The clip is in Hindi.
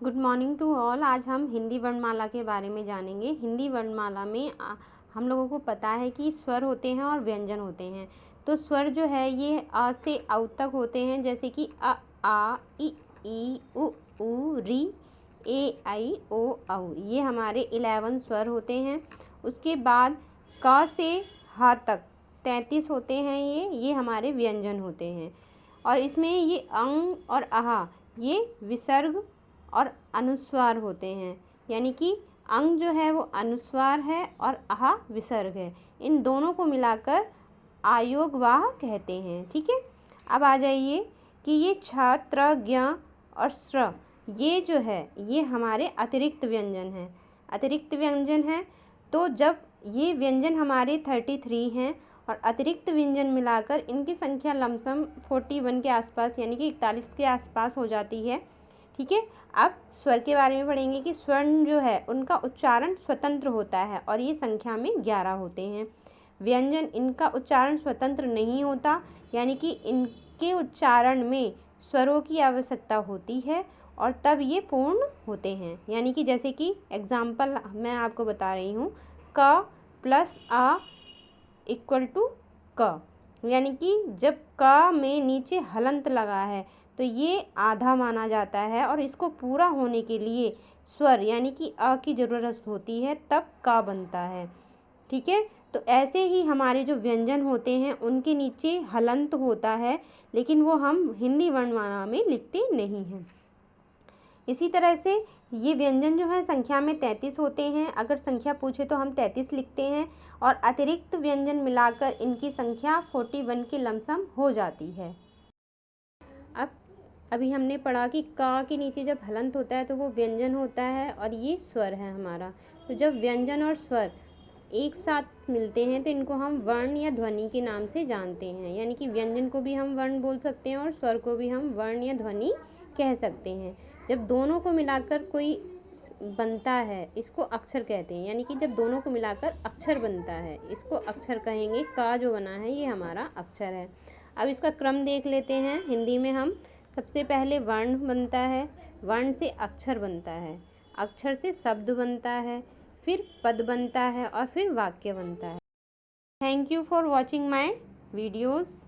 Good morning to all. आज हम हिंदी वर्णमाला के बारे में जानेंगे। हिंदी वर्णमाला में हम लोगों को पता है कि स्वर होते हैं और व्यंजन होते हैं। तो स्वर जो है ये अ से औ तक होते हैं, जैसे कि अ, आ, ई, उ, री, ए, आई, ओ, औ। ये हमारे 11 स्वर होते हैं। उसके बाद क से ह तक 33 होते हैं। ये हमारे व्यंजन होते हैं। और इसमें ये अंग और आहा ये विसर्ग और अनुस्वार होते हैं, यानी कि अंग जो है वो अनुस्वार है और आहा विसर्ग है। इन दोनों को मिलाकर आयोगवाह कहते हैं। ठीक है, अब आ जाइए कि ये छ, त्र, ज्ञ और स्र ये जो है ये हमारे अतिरिक्त व्यंजन हैं। अतिरिक्त व्यंजन हैं, तो जब ये व्यंजन हमारे 33 हैं और अतिरिक्त व्यंजन मिलाकर इनकी संख्या लमसम 41 के आसपास यानी कि 41 के आसपास हो जाती है। ठीक है, अब स्वर के बारे में पढ़ेंगे कि स्वर जो है उनका उच्चारण स्वतंत्र होता है और ये संख्या में 11 होते हैं। व्यंजन इनका उच्चारण स्वतंत्र नहीं होता, यानी कि इनके उच्चारण में स्वरों की आवश्यकता होती है और तब ये पूर्ण होते हैं। यानी कि जैसे कि एग्जाम्पल मैं आपको बता रही हूँ, क प्लस अ इक्वल टू क, यानी कि जब क में नीचे हलंत लगा है तो ये आधा माना जाता है और इसको पूरा होने के लिए स्वर यानी कि अ की ज़रूरत होती है, तब क बनता है। ठीक है, तो ऐसे ही हमारे जो व्यंजन होते हैं उनके नीचे हलंत होता है, लेकिन वो हम हिंदी वर्णमाला में लिखते नहीं हैं। इसी तरह से ये व्यंजन जो है संख्या में 33 होते हैं। अगर संख्या पूछे तो हम 33 लिखते हैं और अतिरिक्त व्यंजन मिलाकर इनकी संख्या 41 के लमसम हो जाती है। अभी हमने पढ़ा कि का के नीचे जब हलंत होता है तो वो व्यंजन होता है और ये स्वर है हमारा। तो जब व्यंजन और स्वर एक साथ मिलते हैं तो इनको हम वर्ण या ध्वनि के नाम से जानते हैं। यानी कि व्यंजन को भी हम वर्ण बोल सकते हैं और स्वर को भी हम वर्ण या ध्वनि कह सकते हैं। जब दोनों को मिलाकर कोई बनता है इसको अक्षर कहते हैं। यानी कि जब दोनों को मिलाकर अक्षर बनता है इसको अक्षर कहेंगे। का जो बना है ये हमारा अक्षर है। अब इसका क्रम देख लेते हैं। हिंदी में हम सबसे पहले वर्ण बनता है, वर्ण से अक्षर बनता है, अक्षर से शब्द बनता है, फिर पद बनता है और फिर वाक्य बनता है। Thank you for watching my videos.